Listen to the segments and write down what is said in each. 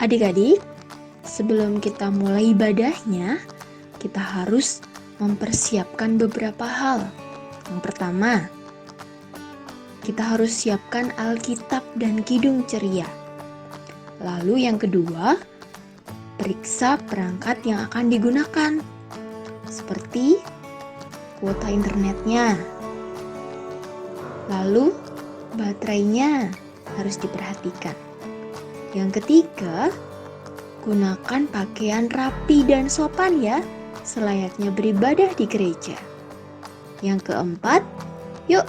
Adik-adik, sebelum kita mulai ibadahnya, kita harus mempersiapkan beberapa hal. Yang pertama, kita harus siapkan Alkitab dan Kidung Ceria. Lalu yang kedua, periksa perangkat yang akan digunakan, seperti kuota internetnya. Lalu baterainya harus diperhatikan. Yang ketiga, gunakan pakaian rapi dan sopan ya, selayaknya beribadah di gereja. Yang keempat, yuk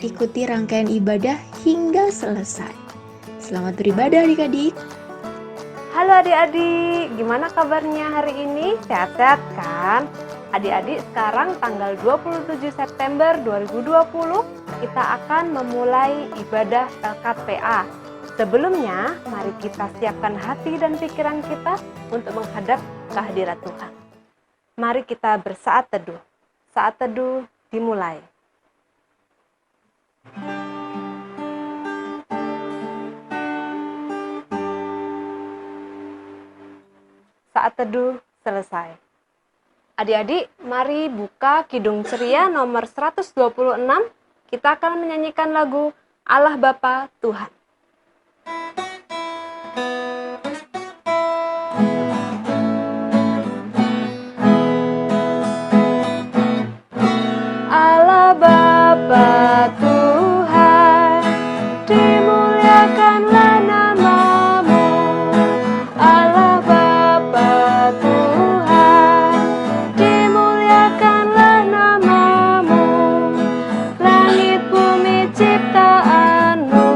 ikuti rangkaian ibadah hingga selesai. Selamat beribadah adik-adik. Halo adik-adik, gimana kabarnya hari ini? Sehat-sehat kan? Adik-adik, sekarang tanggal 27 September 2020 kita akan memulai ibadah LKPA. Sebelumnya, mari kita siapkan hati dan pikiran kita untuk menghadap kehadirat Tuhan. Mari kita bersaat teduh. Saat teduh dimulai. Saat teduh selesai. Adik-adik, mari buka Kidung Ceria nomor 126. Kita akan menyanyikan lagu Allah Bapa Tuhan. Allah Bapa Tuhan, dimuliakanlah nama-Mu. Allah Bapa Tuhan, dimuliakanlah nama-Mu. Langit bumi ciptaan-Mu,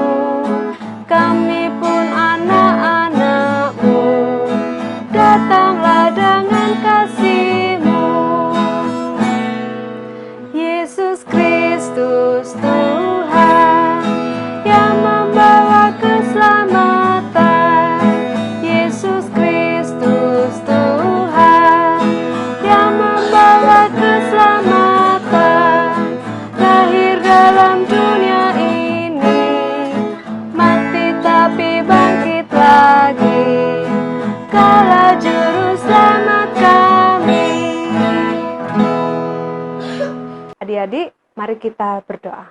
kami pun anak-anak-Mu. Datanglah dengan kasih-Mu. Yesus Kristus Tuhan yang membawa keselamatan. Yesus Kristus Tuhan yang membawa keselamatan. Lahir dalam dunia ini, mati tapi bangkit lagi. Kaulah juru selamat kami. Adik-adik, mari kita berdoa.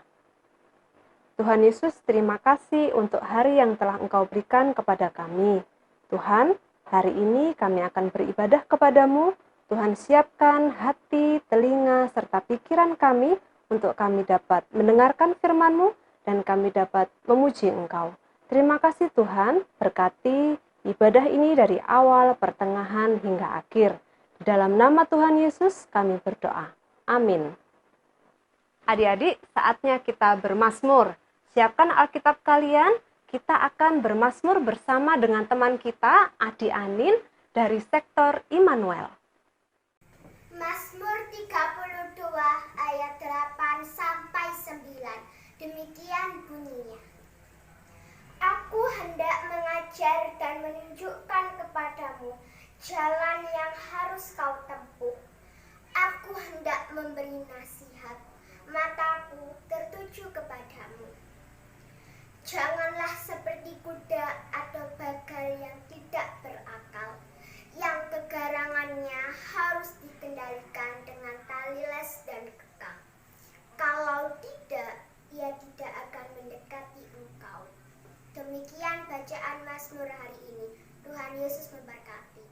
Tuhan Yesus, terima kasih untuk hari yang telah Engkau berikan kepada kami. Tuhan, hari ini kami akan beribadah kepadamu. Tuhan, siapkan hati, telinga, serta pikiran kami untuk kami dapat mendengarkan firman-Mu dan kami dapat memuji Engkau. Terima kasih Tuhan, berkati ibadah ini dari awal, pertengahan, hingga akhir. Di dalam nama Tuhan Yesus kami berdoa. Amin. Adik-adik, saatnya kita bermazmur. Siapkan Alkitab kalian, kita akan bermazmur bersama dengan teman kita, Adi Anin, dari sektor Immanuel. Mazmur 32 ayat 8 sampai 9. Demikian bunyinya. Aku hendak mengajar dan menunjukkan kepadamu jalan yang harus kau tempuh. Aku hendak memberi nasihat, mataku tertuju kepadamu. Janganlah seperti kuda atau bagal yang tidak berakal, yang kegarangannya harus dikendalikan dengan tali les dan kekang. Kalau tidak, ia tidak akan mendekati engkau. Demikian bacaan Mazmur hari ini. Tuhan Yesus memberkati.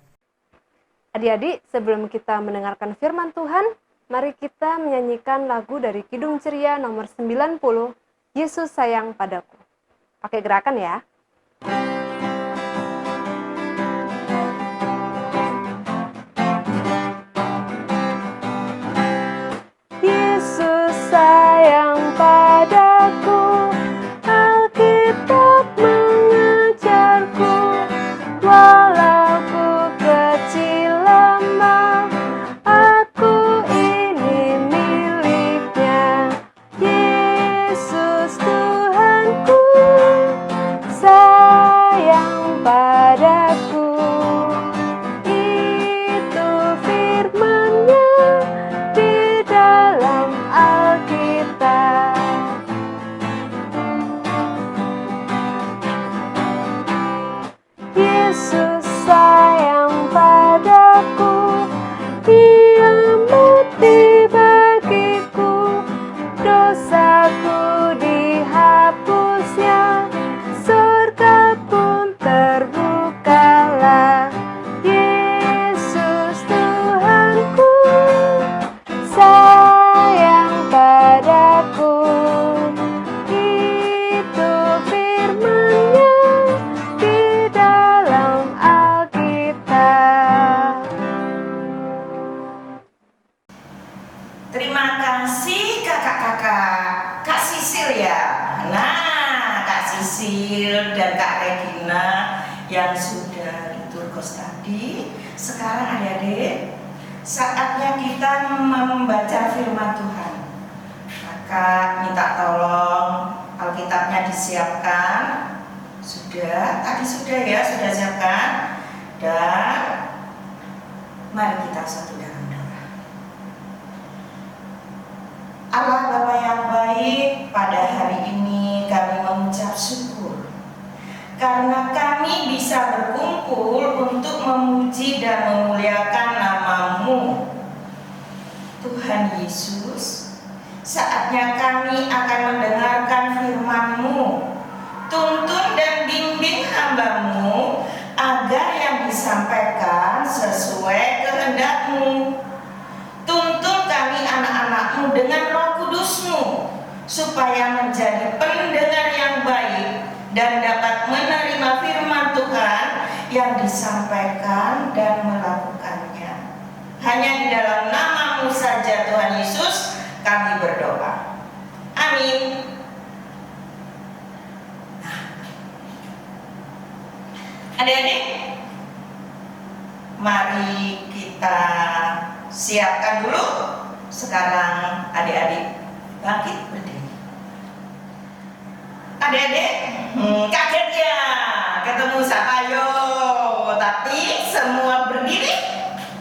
Adik-adik, sebelum kita mendengarkan firman Tuhan, mari kita menyanyikan lagu dari Kidung Ceria nomor 90, Yesus Sayang Padaku. Pakai gerakan ya. Yesus sayang padaku, Alkitab mengajarku, walau ku kecil lemah, aku ini miliknya. Yesus Tuhanku, sayang padaku. Itu firman-Nya di dalam Alkitab. Yesus sudah liturgos tadi, sekarang adik-adik saatnya kita membaca firman Tuhan. Maka minta tolong Alkitabnya disiapkan. Sudah, tadi sudah ya, sudah siapkan. Dan mari kita satu dalam doa. Allah Bapa yang baik, pada hari ini kami mengucap syukur karena kami bisa berkumpul untuk memuji dan memuliakan nama-Mu. Tuhan Yesus, saatnya kami akan mendengarkan firman-Mu. Tuntun dan bimbing hamba-Mu agar yang disampaikan sesuai kehendak-Mu. Tuntun kami anak-anak-Mu dengan Roh Kudus-Mu supaya menjadi pendengar yang baik dan dapat menerima firman Tuhan yang disampaikan dan melakukannya. Hanya di dalam nama-Mu saja Tuhan Yesus kami berdoa. Amin. Adik-adik, mari kita siapkan dulu. Sekarang adik-adik bangkit berdiri. Adik-adik, kaget ya ketemu Sapayo, tapi semua berdiri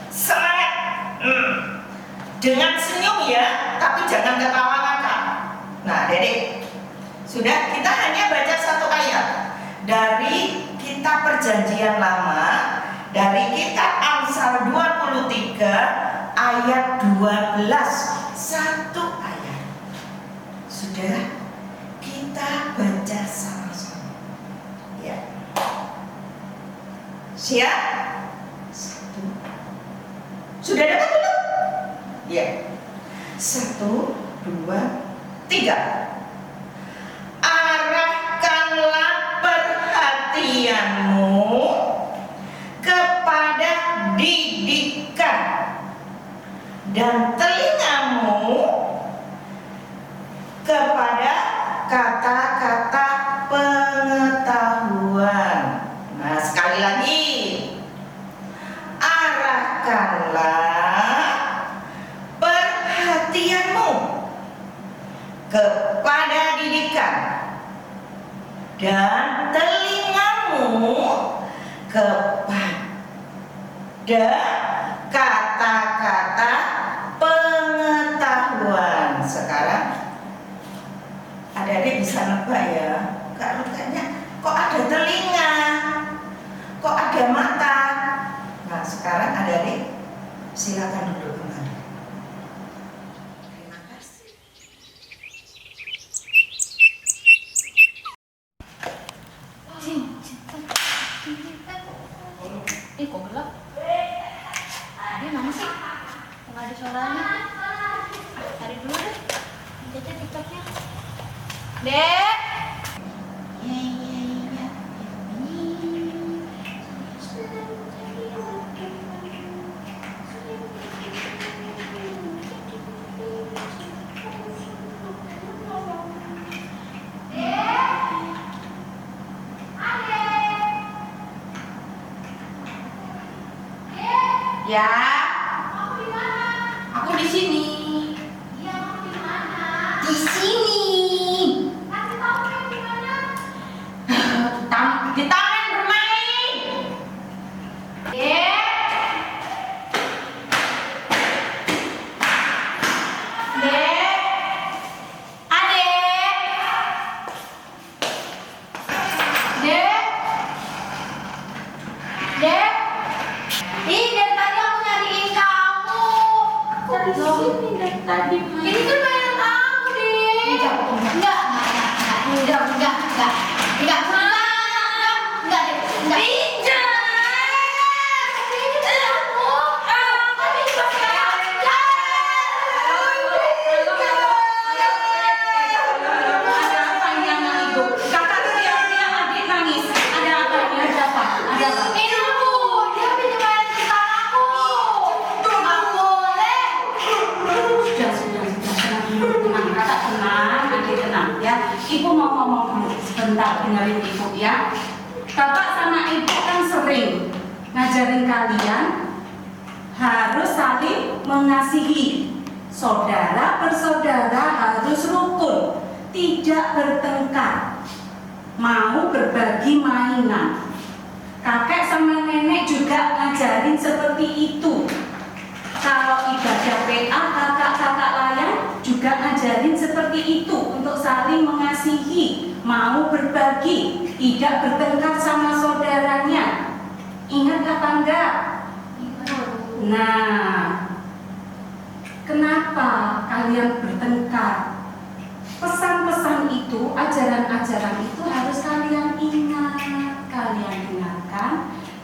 semangat. Dengan senyum ya, tapi jangan ketawa ngakak. Nah adik-adik, sudah, kita hanya baca satu ayat dari kitab Perjanjian Lama, dari kitab Amsal 23 ayat 12, satu ayat. Sudah, kita baca sama-sama ya. Siap? Satu. Sudah dapat belum? Ya. 1, 2, 3. Arahkanlah perhatianmu kepada didikan dan telingamu kepada kata-kata pengetahuan. Nah, sekali lagi, arahkanlah perhatianmu kepada didikan dan telingamu kepada kata-kata pengetahuan. Sekarang adik-adik bisa nebak ya, kalau kayaknya kok ada telinga, kok ada mata. Nah sekarang adik-adik silakan duduk kembali. Terima kasih. Kok gelap? Dia mana sih? Nggak ada suaranya. Cari dulu deh. Lihat TikToknya. Dek. Ya. Aku di mana? Aku di sini. Iya, aku di mana? Di sini. Kasih tahu kamu di mana? Di taman bermain. Dek. Dek. Adek. Dek. Dek. Ih, dari tadi aku nyariin kamu. Aku di sini dari tadi. Ini kan mainan aku, Dek. Enggak, enggak, pinjam. Aku. Tadi Ada apa ini anak itu? Kakak teriak-teriak adik nangis. Ada apa ini? Ada apa? Ada apa? ini aku, dia pinjam mainan kita aku. Nggak boleh. Sudah. Tenang. Kakak tenang, adik tenang ya. Ibu mau ngomong dulu sebentar, dengerin ngajarin kalian harus saling mengasihi. Saudara bersaudara harus rukun, tidak bertengkar, mau berbagi mainan. Kakek sama nenek juga ngajarin seperti itu. Kalau ibadah PA, kakak-kakak layan juga ngajarin seperti itu, untuk saling mengasihi, mau berbagi, tidak bertengkar sama saudaranya. Ingat apa enggak? Nah, kenapa kalian bertengkar? Pesan-pesan itu, ajaran-ajaran itu harus kalian ingat, kalian dengarkan,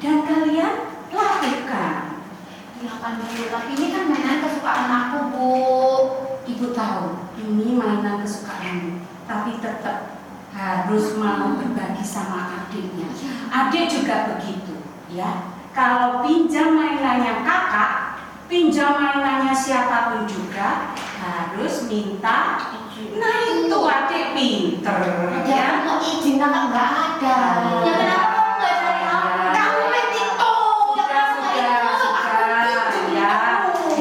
dan kalian lakukan. Ya kan Bu, tapi ini kan mainan kesukaan aku Bu. Ibu tahu ini mainan kesukaanmu, tapi tetap harus mau berbagi sama adiknya. Adik juga begitu, ya. Kalau pinjam mainannya kakak, pinjam mainannya siapapun juga harus minta. Nah itu adik pinter, Ya ya. mau izin kakak nggak ada. Ya kenapa kamu nggak cari aku? Kamu main TikTok.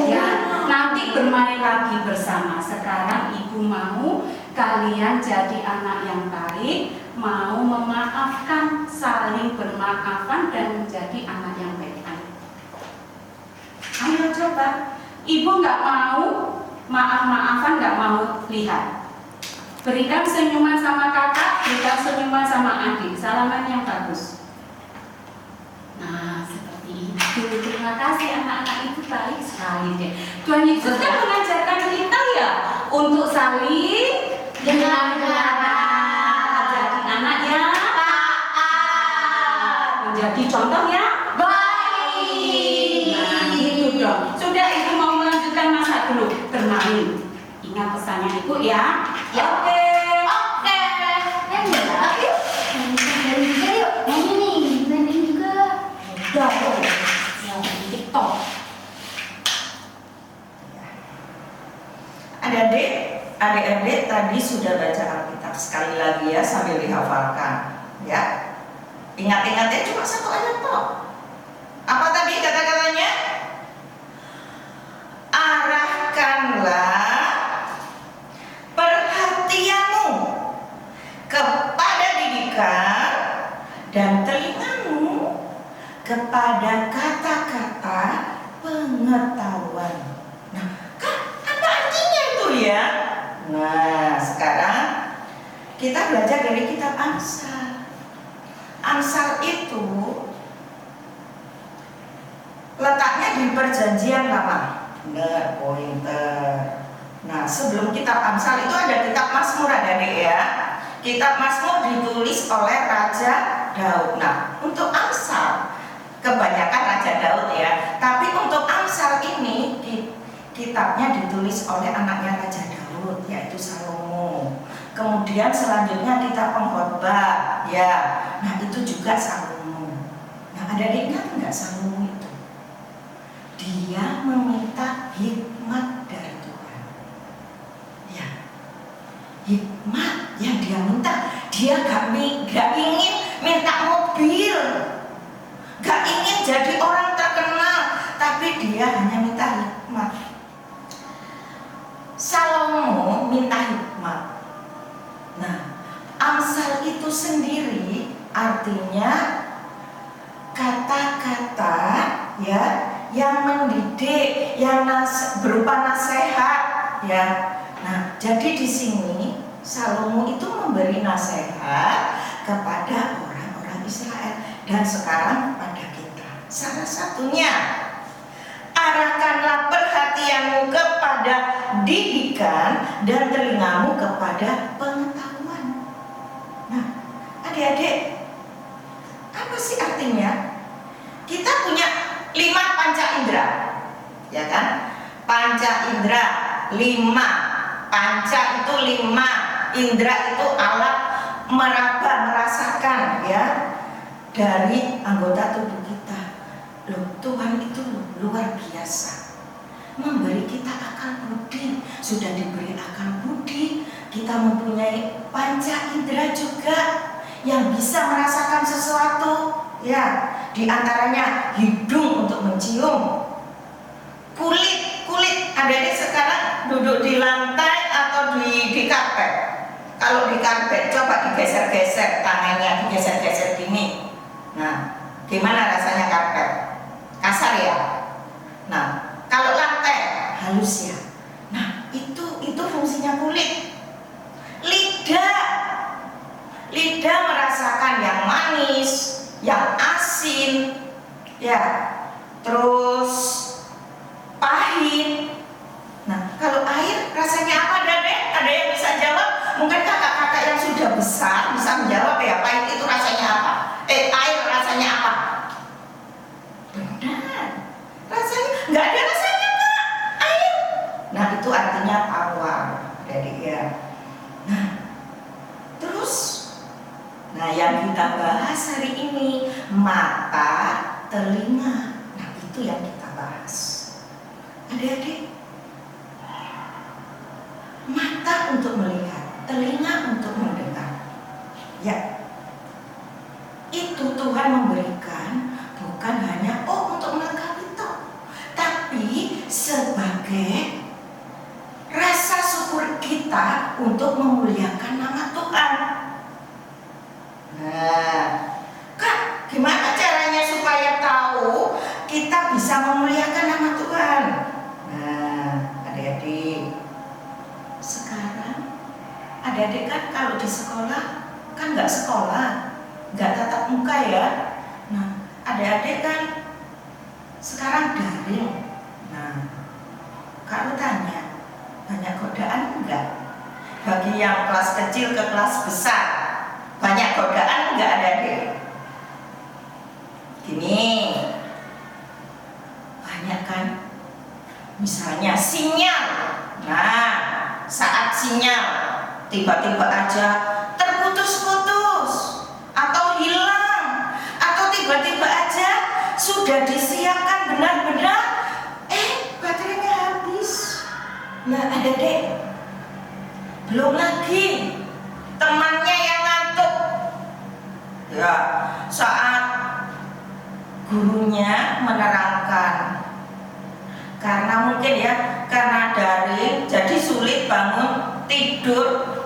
Ya, nanti bermain lagi bersama. Sekarang ibu mau kalian jadi anak yang baik, mau memaafkan, saling bermaafan dan menjadi anak yang baik. Ayo coba. Ibu nggak mau maaf-maafan, nggak mau lihat. Berikan senyuman sama kakak, berikan senyuman sama adik. Salaman yang bagus. Nah, seperti itu. Terima kasih anak-anak, itu baik sekali deh. Tuhan Yesus kan mengajarkan kita ya untuk saling Dengar-dengar. jadi anak yang menjadi contoh yang Baik. Nah, gitu dong. Sudah, ibu mau melanjutkan masa dulu bermain. Ingat pesannya ibu ya. Ya. Oke. Oke. Yuk. Main juga yuk. Main ini, main ini juga. Udah dong. Yang TikTok. Adik-adik tadi sudah baca Alkitab, sekali lagi ya sambil dihafalkan, ya. Ingat-ingatnya cuma satu ayat toh. Apa tadi kata-katanya? Arahkanlah perhatianmu kepada didikan dan telingamu kepada kata-kata pengetahuan. Nah, kan apa artinya itu ya? Nah, sekarang kita belajar dari kitab Amsal. Amsal itu letaknya di perjanjian lama. Benar, pointer. Nah, sebelum kitab Amsal itu ada kitab Mazmur, adik ya. Kitab Mazmur ditulis oleh Raja Daud. Nah, untuk Amsal kebanyakan Raja Daud ya. Tapi untuk Amsal ini kitabnya ditulis oleh anaknya Raja Daud, yaitu Salomo. Kemudian selanjutnya kitab Pengkhotbah ya. Nah, itu juga Salomo. Nah, ada ingat nggak Salomo itu? Dia meminta hikmat dari Tuhan. Ya, hikmat yang dia minta. Dia gak ingin minta mobil, gak ingin jadi orang terkenal, tapi dia hanya minta hikmat. Salomo minta hikmat. Nah, Amsal itu sendiri artinya kata-kata ya yang mendidik, yang berupa nasihat ya. Nah, jadi di sini Salomo itu memberi nasihat kepada orang-orang Israel dan sekarang kepada kita. Salah satunya, arahkanlah perhatianmu kepada didikan dan telingamu kepada pengetahuan. Nah, adik-adik, apa sih artinya? Kita punya 5 panca indera, ya kan? Panca indera 5, panca itu 5, indera itu alat meraba, merasakan ya dari anggota tubuh kita. Loh, Tuhan itu luar biasa, memberi kita akal budi. Sudah diberi akal budi, kita mempunyai panca indera juga yang bisa merasakan sesuatu ya. Di antaranya hidung untuk mencium, kulit. Adik-adik sekarang duduk di lantai atau di karpet. Kalau di karpet coba digeser-geser tangannya, digeser-geser gini. Nah, gimana rasanya karpet? Kasar ya. Nah, kalau lantai halus ya. Nah, itu fungsinya kulit. Lidah merasakan yang manis, yang asin, ya, terus pahit. Nah, kalau air rasanya apa, Dek? Ada yang bisa jawab? Mungkin kakak-kakak yang sudah besar bisa menjawab ya, pahit itu rasanya apa? Air rasanya apa? Benar. Rasanya nggak ada rasanya, Kak. Air. Nah, itu artinya tawar, jadi ya. Nah, yang kita bahas hari ini mata, telinga. Nah, itu yang kita bahas. Adik-adik, mata untuk melihat, telinga untuk mendengar. Ya, itu Tuhan memberikan bukan hanya untuk melengkapi toh, tapi sebagai rasa syukur kita untuk memuliakan nama Tuhan. Nah, Kak, gimana caranya supaya tahu kita bisa memuliakan nama Tuhan? Nah, adik-adik, sekarang adik-adik kan kalau di sekolah kan nggak sekolah, nggak tatap muka ya. Nah, adik-adik kan sekarang daring. Nah, kalau tanya, banyak godaan enggak? Bagi yang kelas kecil ke kelas besar, banyak godaan enggak, adik-adik? Gini, banyak kan? Misalnya sinyal. Nah, saat sinyal tiba-tiba aja terputus-putus atau hilang, atau tiba-tiba aja sudah disiapkan benar-benar, baterainya habis. Nah, adik-adik, belum lagi temannya yang ngantuk. Ya, saat gurunya menerangkan, karena mungkin ya, karena daring jadi sulit bangun tidur,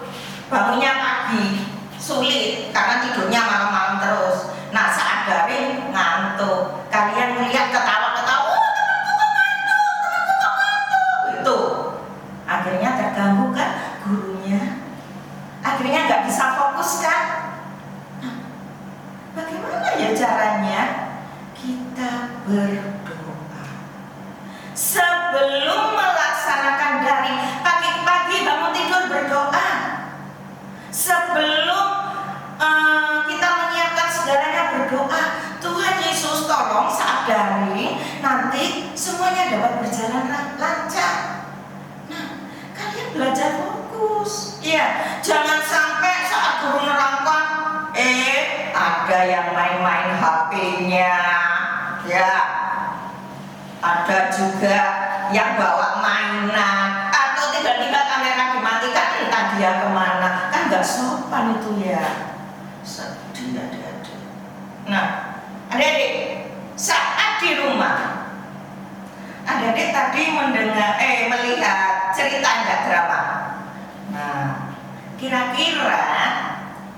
bangunnya pagi sulit karena tidurnya malam-malam terus. Nah, saat daring ngantuk, kalian melihat ketawa-ketawa, temanku kok ngantuk, itu akhirnya terganggu kan gurunya, akhirnya nggak bisa fokus kan. Nah, bagaimana ya caranya? Kita berdoa sebelum melaksanakan daring. Pagi-pagi bangun tidur berdoa. Sebelum kita menyiapkan segalanya berdoa. Tuhan Yesus, tolong saat daring nanti semuanya dapat berjalan lancar. Nah, kalian belajar fokus. Ya, jangan sampai saat guru nerangkan ada yang main-main HP-nya. Ya, ada juga yang bawa mainan, atau tiba-tiba kamera dimatikan, entah dia kemana. Kan nggak sopan itu ya. Sedih adik-adik. Nah, adik-adik, saat di rumah, adik-adik tadi melihat cerita nggak drama. Nah, kira-kira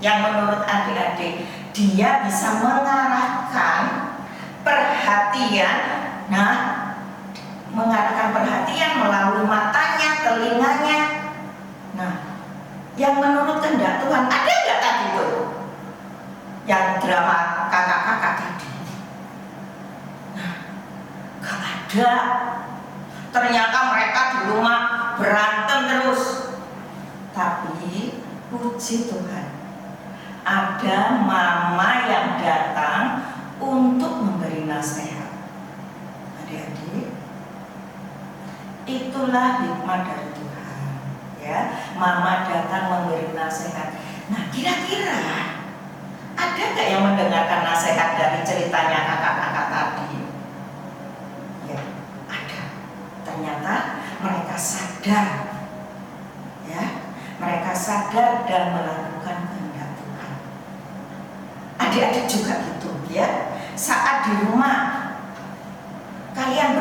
yang menurut adik-adik dia bisa mengarahkan perhatian, mengarahkan perhatian melalui matanya, telinganya. Nah, yang menurut kehendak Tuhan ada nggak tadi itu? Yang drama kakak-kakak tadi. Nah, nggak ada. Ternyata mereka di rumah berantem terus. Tapi puji Tuhan, ada mama yang datang untuk memberi nasihat. Adik-adik, itulah hikmat dari Tuhan. Ya, mama datang memberi nasihat. Nah, kira-kira ada nggak yang mendengarkan nasihat dari ceritanya kakak-kakak tadi? Ya, ada. Ternyata mereka sadar. Ya, mereka sadar dan melakukan kehendak Tuhan. Adik-adik juga gitu ya. Saat di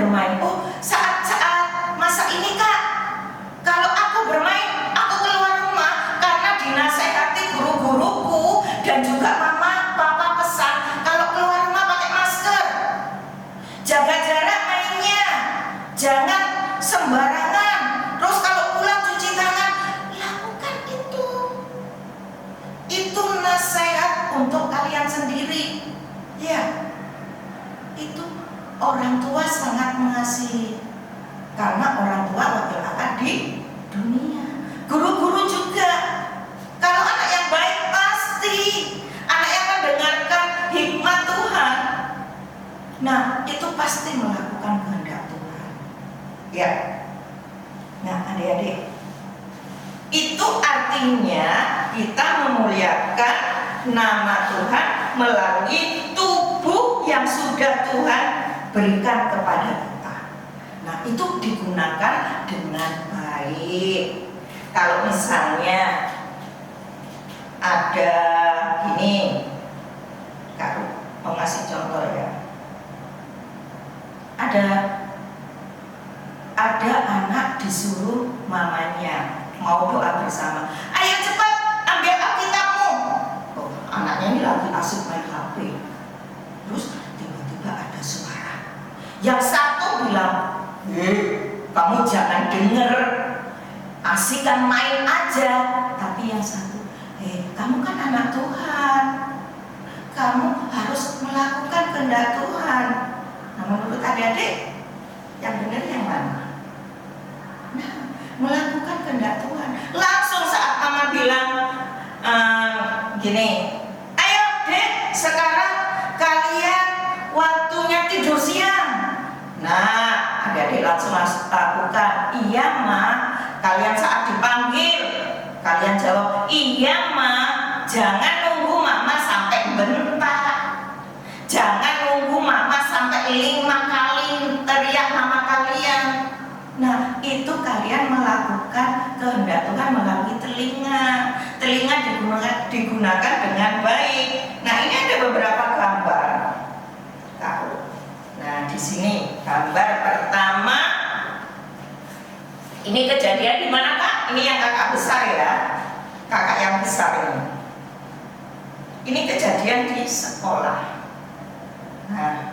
bermain. Oh, saat-saat masa ini Kak, kalau aku bermain, aku keluar rumah karena dinasehati guru-guruku dan juga mama, papa pesan kalau keluar rumah pakai masker, jaga jarak mainnya, jangan sembarangan. Terus kalau pulang cuci tangan, lakukan itu. Itu nasihat untuk kalian sendiri. Ya, itu orang tua sangat mengasihi. Karena orang tua wakil akan di dunia. Guru-guru juga. Kalau anak yang baik pasti anak yang mendengarkan hikmat Tuhan. Nah, itu pasti melakukan kehendak Tuhan. Ya. Nah, adik-adik, itu artinya kita memuliakan nama Tuhan melalui tubuh yang sudah Tuhan berikan kepada kita. Nah, itu digunakan dengan baik. Kalau misalnya ada ini, Kak mau ngasih contoh ya. Ada anak disuruh mamanya mau doa bersama. Ayo cepat ambil Alkitabmu. Oh, anaknya ini lagi asik main HP. Terus tiba-tiba ada suara. Yang satu bilang, kamu jangan denger, asikan main aja. Tapi yang satu, kamu kan anak Tuhan, kamu harus melakukan kehendak Tuhan. Nah, menurut adik-adik, yang benar yang mana? Nah, melakukan kehendak Tuhan. Langsung saat mama bilang gini, ayo dek, sekarang kalian waktunya tidur siang. Nah, adik-adik langsung lakukan. Iya ma. Kalian saat dipanggil, kalian jawab, iya ma. Jangan nunggu mama sampai bentak. Jangan nunggu mama sampai 5 kali teriak nama kalian. Nah, itu kalian melakukan kehendak Tuhan melalui telinga. Telinga digunakan dengan baik. Nah, ini ada beberapa gambar. Nah, di sini gambar pertama. Ini kejadian di mana Kak? Ini yang kakak besar ya. Kakak yang besar ini. Ini kejadian di sekolah. Nah,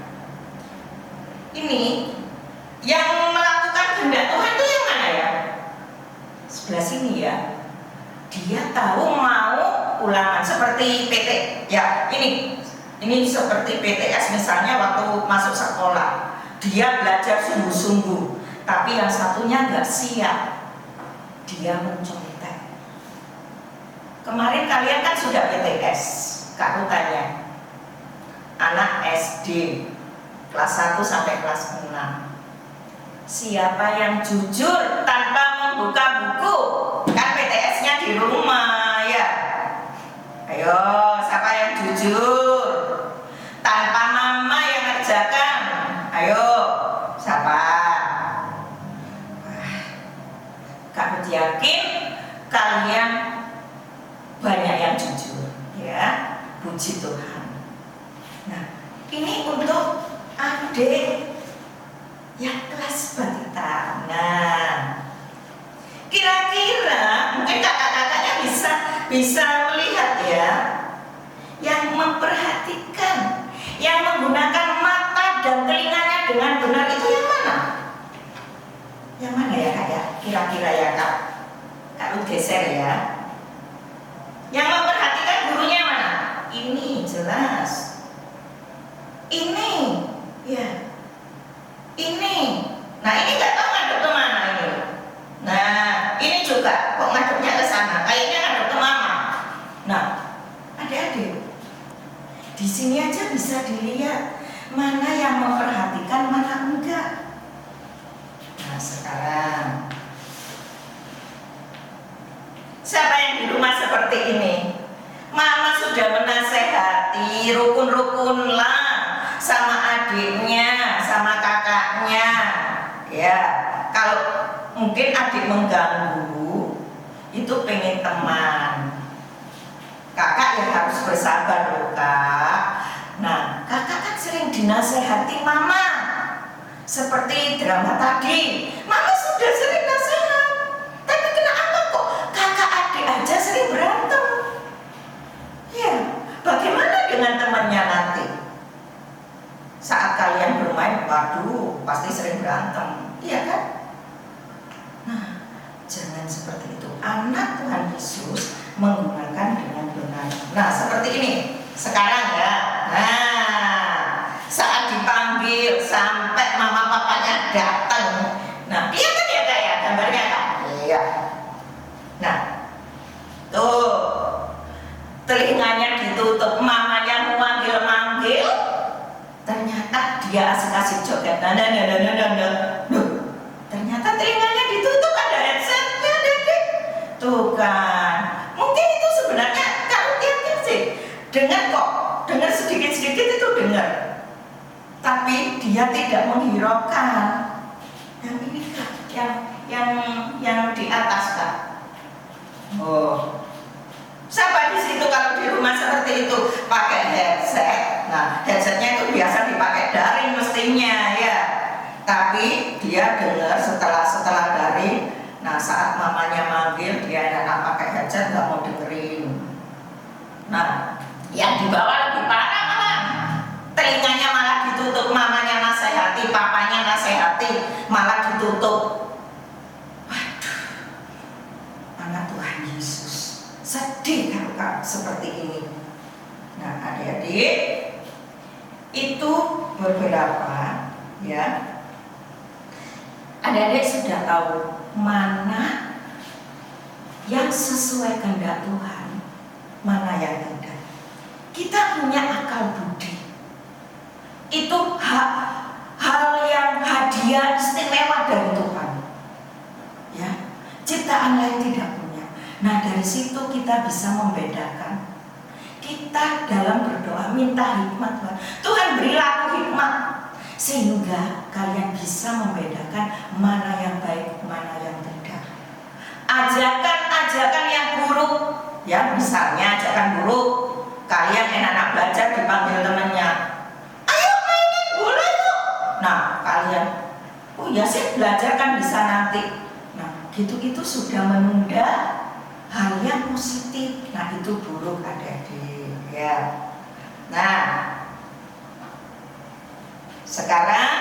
ini yang melakukan kehendak Tuhan itu yang mana ya? Sebelah sini ya. Dia tahu mau ulangan seperti PT. Ya, ini seperti PTS misalnya waktu masuk sekolah. Dia belajar sungguh-sungguh, tapi yang satunya nggak siap. Dia mencontek. Kemarin kalian kan sudah PTS. Kak tanya. Anak SD kelas 1 sampai kelas 6. Siapa yang jujur tanpa membuka buku? Kan PTS-nya di rumah ya. Ayo, siapa yang jujur tanpa mama yang ngerjakan? Ayo, siapa? Kak yakin kalian banyak yang jujur ya. Puji Tuhan. Nah, ini untuk adik yang kelas balita. Nah, kira-kira mungkin kakak-kakaknya bisa melihat ya, yang memperhatikan, yang menggunakan mata dan telinganya dengan benar itu yang mana? Yang mana ya Kak ya? Kira-kira ya Kak? Kak lu geser ya. Yang memperhatikan gurunya mana? Ini jelas. Ini, ya. Ini. Nah, ini nggak tahu ngadep kemana ini. Nah, ini juga kok ngadepnya ke sana. Kayaknya ngadep ke mama. Nah, adik-adik, di sini aja bisa dilihat mana yang memperhatikan, mana enggak. Nah, sekarang siapa yang di rumah seperti ini? Mama sudah menasehati, rukun-rukunlah sama adiknya, sama kakaknya. Ya, kalau mungkin adik mengganggu, itu pengen teman. Kakak ya harus bersabar loh Kak. Nah, kakak kan sering dinasehati mama Seperti drama tadi, Mama sudah sering nasihat, tapi kenapa kok kakak adik aja sering berantem? Ya, bagaimana dengan temannya nanti? Saat kalian bermain, waduh, pasti sering berantem, iya kan? Nah, jangan seperti itu. Anak Tuhan Yesus menggunakan dengan benar. Nah, seperti ini sekarang ya. Nah, saat dipanggil sampai mama papanya datang. Nah, dia kan ya Kak ya, gambarnya Kak. Iya. Nah, tuh telinganya ditutup, mamanya memanggil-manggil. Ternyata dia asik-asik joget. Nah, loh, ternyata telinganya ditutup, ada headsetnya, Dedek. Tuh kan, mungkin itu sebenarnya kalau tiap sih dengar kok, dengar sedikit-sedikit itu dengar, tapi dia tidak menghiraukan. Yang ini Kak, yang di atas Kak. Oh, siapa di situ kalau di rumah seperti itu pakai headset? Nah, headsetnya itu biasa dipakai daring mestinya ya. Tapi dia dengar setelah daring. Nah, saat mamanya manggil dia enak pakai headset, nggak mau dengerin. Nah, yang di bawah lebih parah malah. Telinganya malah ditutup, mamanya nasihati, papanya nasihati, malah ditutup. Waduh, anak Tuhan Yesus. Sedih kalau Kak seperti ini. Nah, adik-adik, itu beberapa ya. Adik-adik sudah tahu mana yang sesuai kehendak Tuhan, mana yang tidak. Kita punya akal budi. Itu hal yang hadiah istimewa dari Tuhan. Ya, ciptaan lain tidak punya. Nah, dari situ kita bisa membedakan. Kita dalam berdoa minta hikmat Tuhan. Tuhan berilah aku hikmat sehingga kalian bisa membedakan mana yang baik, mana yang tidak. Ajakan yang buruk, ya misalnya ajakan buruk, kalian enak-enak belajar dipanggil temannya, ayo mainin bola yuk. Nah, kalian, oh ya sih belajar kan bisa nanti. Nah, gitu-gitu sudah menunda hal yang positif. Nah, itu buruk adik-adik ya. Nah, sekarang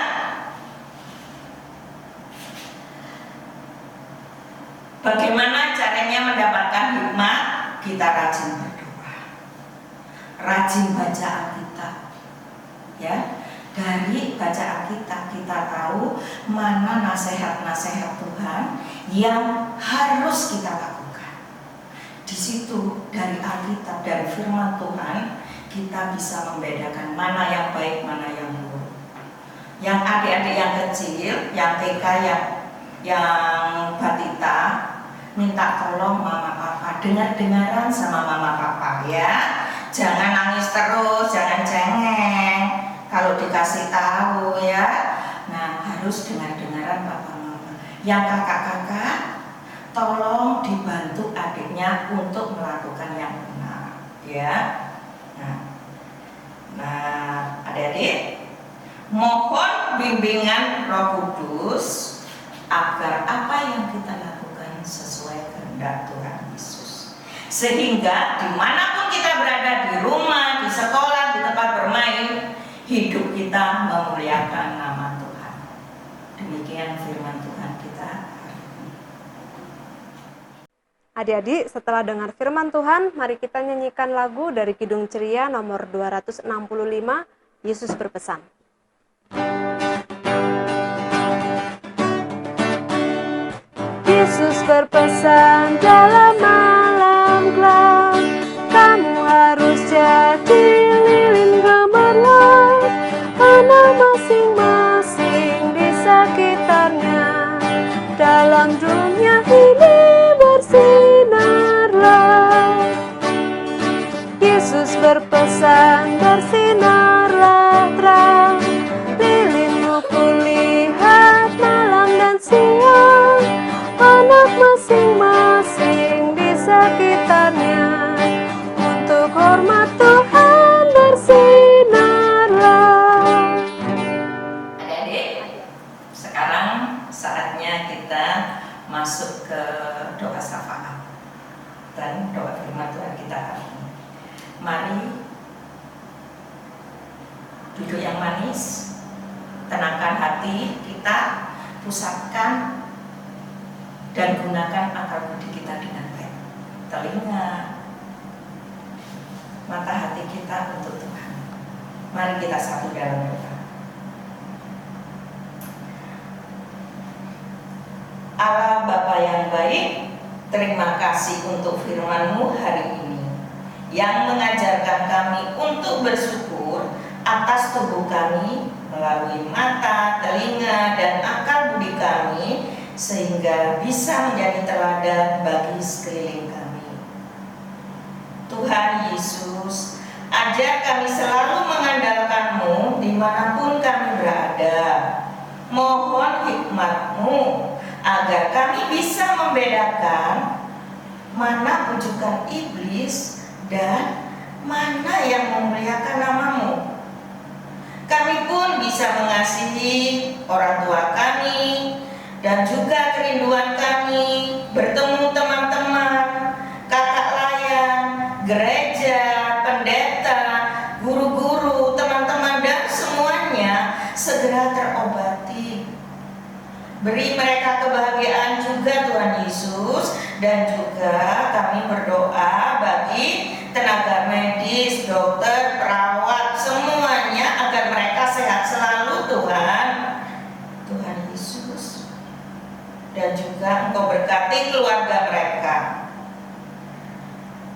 bagaimana caranya mendapatkan hikmat? Kita rajin berdoa, rajin baca Alkitab ya. Dari baca Alkitab kita tahu mana nasihat-nasihat Tuhan yang harus kita lakukan. Di situ dari Alkitab, dari firman Tuhan, kita bisa membedakan mana yang baik, mana yang buruk. Yang adik-adik yang kecil, yang TK, yang batita, minta tolong mama papa, dengar-dengaran sama mama papa ya. Jangan nangis terus, jangan cengeng kalau dikasih tahu ya. Nah, harus dengar-dengaran papa mama. Yang kakak-kakak, tolong dibantu adiknya untuk melakukan yang benar ya. Nah, adik-adik, mohon bimbingan Roh Kudus agar apa yang kita lakukan sesuai kehendak Tuhan Yesus. Sehingga dimanapun kita berada, di rumah, di sekolah, di tempat bermain, hidup kita memuliakan nama Tuhan. Demikian firman Tuhan kita hari ini. Adik-adik, setelah dengar firman Tuhan, mari kita nyanyikan lagu dari Kidung Ceria nomor 265, Yesus berpesan. Yesus berpesan dalam malam gelap, kamu harus jadi lilin gemerlap, anak masing-masing di sekitarnya, dalam dunia ini bersinarlah. Yesus berpesan bersinarlah terang, lilinmu kulihat malam dan siang, anak masing-masing di sekitarnya, untuk hormat Tuhan bersinarlah. Adik-adik, yang manis, tenangkan hati kita, pusatkan dan gunakan akal budi kita dengan baik. Telinga, mata hati kita untuk Tuhan. Mari kita satu dalam doa. Allah Bapa yang baik, terima kasih untuk firman-Mu hari ini yang mengajarkan kami untuk bersyukur atas tubuh kami melalui mata, telinga, dan akal budi kami sehingga bisa menjadi teladan bagi sekeliling kami. Tuhan Yesus, ajar kami selalu mengandalkan-Mu dimanapun kami berada. Mohon hikmat-Mu agar kami bisa membedakan mana ujukan iblis dan mana yang memuliakan nama-Mu. Kami pun bisa mengasihi orang tua kami dan juga kerinduan kami bertemu teman-teman, kakak layan, gereja, pendeta, guru-guru, teman-teman dan semuanya segera terobati. Beri mereka kebahagiaan juga Tuhan Yesus. Dan juga kami berdoa bagi tenaga medis, dokter, perawat, semuanya agar mereka sehat selalu Tuhan. Tuhan Yesus. Dan juga Engkau berkati keluarga mereka.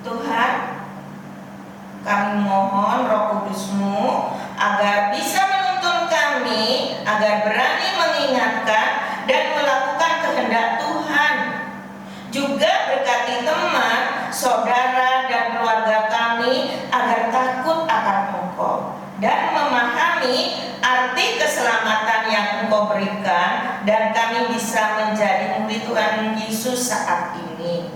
Tuhan, kami mohon Roh Kudus-Mu agar bisa menuntun kami, agar berani mengingatkan dan melakukan kehendak Tuhan. Juga berkati teman, saudara, dan keluarga kami agar takut akan Engkau dan memahami arti keselamatan yang Engkau berikan, dan kami bisa menjadi murid Tuhan Yesus saat ini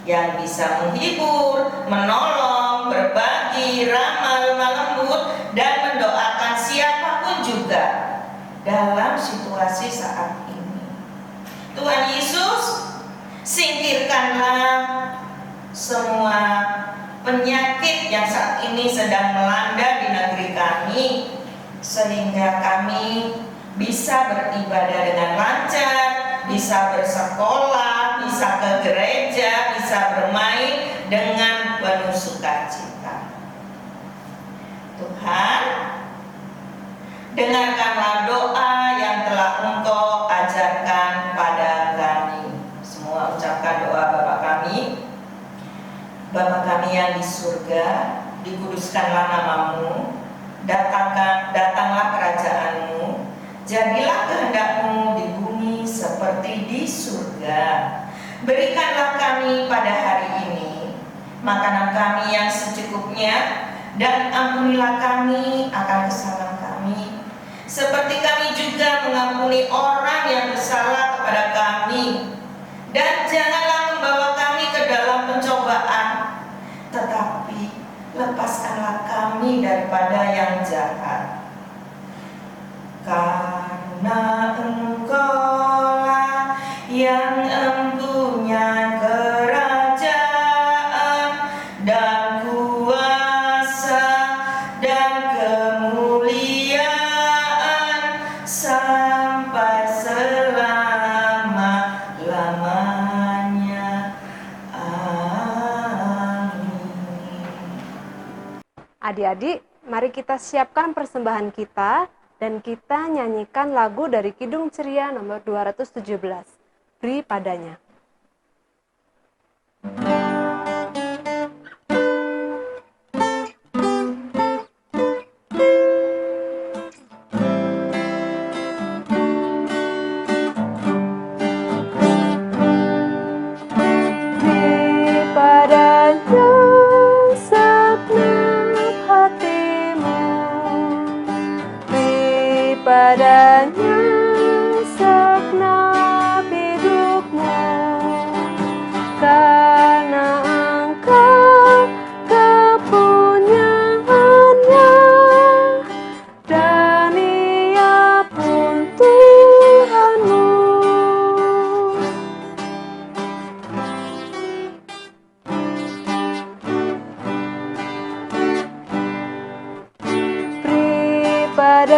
yang bisa menghibur, menolong, berbagi, ramah, lemah lembut, dan mendoakan siapapun juga dalam situasi saat ini. Tuhan Yesus, singkirkanlah semua penyakit yang saat ini sedang melanda di negeri kami, sehingga kami bisa beribadah dengan lancar, bisa bersekolah, bisa ke gereja, bisa bermain dengan penuh sukacita. Tuhan, dengarkanlah doa yang telah Engkau ajarkan pada kami. Semua ucapkan doa Bapa kami. Bapa kami yang di surga, dikuduskanlah nama-Mu, datanglah kerajaan-Mu, jadilah kehendak-Mu di bumi seperti di surga. Berikanlah kami pada hari ini makanan kami yang secukupnya, dan ampunilah kami akan kesalahan kami, seperti kami juga mengampuni orang yang bersalah kepada kami. Dan janganlah membawa kami ke dalam pencobaan, tetapi lepaskanlah kami daripada yang jahat. Karena Engkaulah yang empunya kerajaan dan kuasa dan kemuliaan sampai selama-lamanya. Amin. Adik-adik, mari kita siapkan persembahan kita dan kita nyanyikan lagu dari Kidung Ceria nomor 217. Beri padanya. Padanya segenap hidupmu, karena Engkau kepunyaannya, dan Ia pun Tuhanmu. Beri pada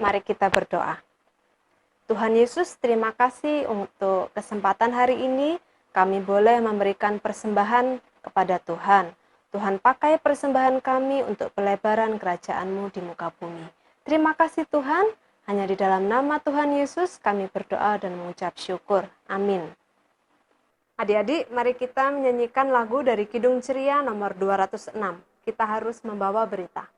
mari kita berdoa. Tuhan Yesus, terima kasih untuk kesempatan hari ini kami boleh memberikan persembahan kepada Tuhan. Tuhan, pakai persembahan kami untuk pelebaran kerajaan-Mu di muka bumi. Terima kasih Tuhan, hanya di dalam nama Tuhan Yesus kami berdoa dan mengucap syukur. Amin. Adik-adik, mari kita menyanyikan lagu dari Kidung Ceria nomor 206. Kita harus membawa berita.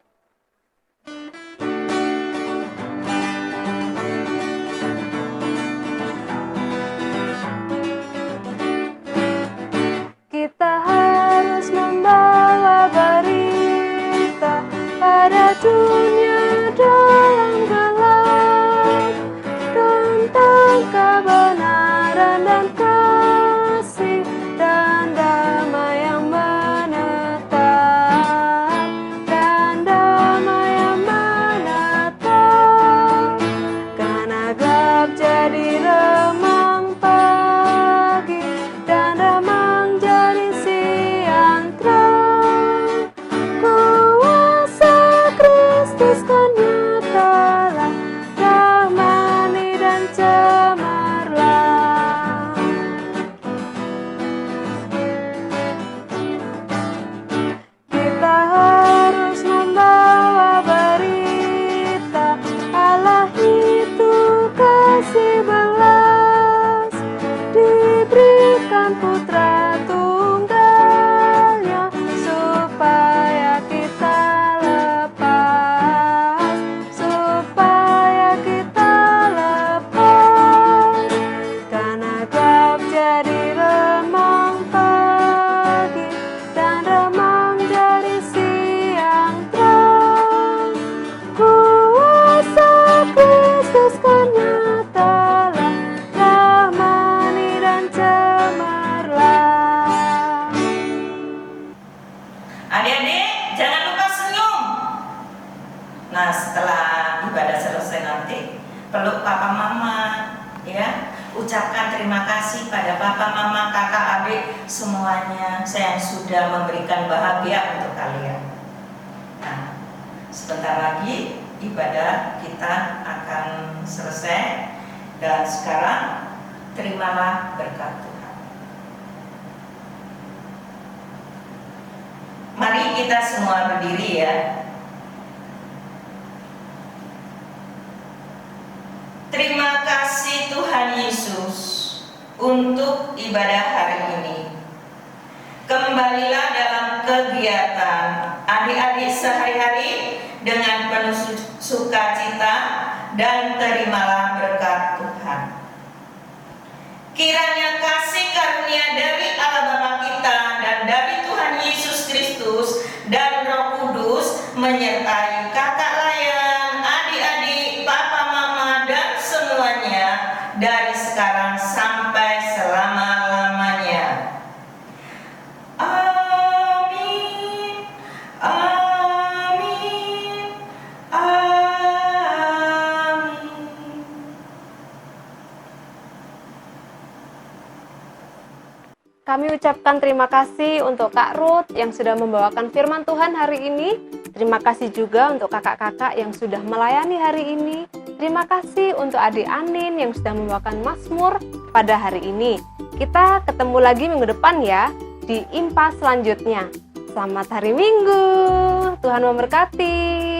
Kita harus membawa berita pada dunia dalam gelap tentang kebenaran dan kasih dan damai yang menetap, dan damai yang menetap. Karena gelap jadi remang pagi dan remang jadi siang terang. Kuasa Kristus kan nyatalah, rahmani dan cemerlang. Kita harus membawa berita Allah itu kasih belas, diberikan putra tunggalnya supaya kita lepas, supaya kita lepas. Karena gelap jadi remang pagi dan remang jadi siang terang. Kuasa Kristus kan nyatalah, rahmani dan cemerlang. Adik-adik, jangan lupa senyum. Nah, setelah ibadah selesai nanti, peluk papa mama, ya. Ucapkan terima kasih pada papa mama, kakak, adik, semuanya. Saya yang sudah memberikan bahagia untuk kalian. Nah, sebentar lagi ibadah kita akan selesai. Dan sekarang terimalah berkat Tuhan. Mari kita semua berdiri ya. Terima kasih Tuhan Yesus untuk ibadah hari ini. Kembalilah dalam kegiatan adik-adik sehari-hari dengan penuh sukacita dan terimalah berkat Tuhan. Kiranya kasih karunia dari Allah Bapa kita dan dari Tuhan Yesus Kristus dan Roh Kudus menyertai kakak layan, adik-adik, papa mama dan semuanya dari sekarang sampai selama-lamanya. Amin. Amin. Amin. Kami ucapkan terima kasih untuk Kak Ruth yang sudah membawakan firman Tuhan hari ini. Terima kasih juga untuk kakak-kakak yang sudah melayani hari ini. Terima kasih untuk adik Anin yang sudah membawakan Mazmur pada hari ini. Kita ketemu lagi minggu depan ya di IMPA selanjutnya. Selamat hari Minggu. Tuhan memberkati.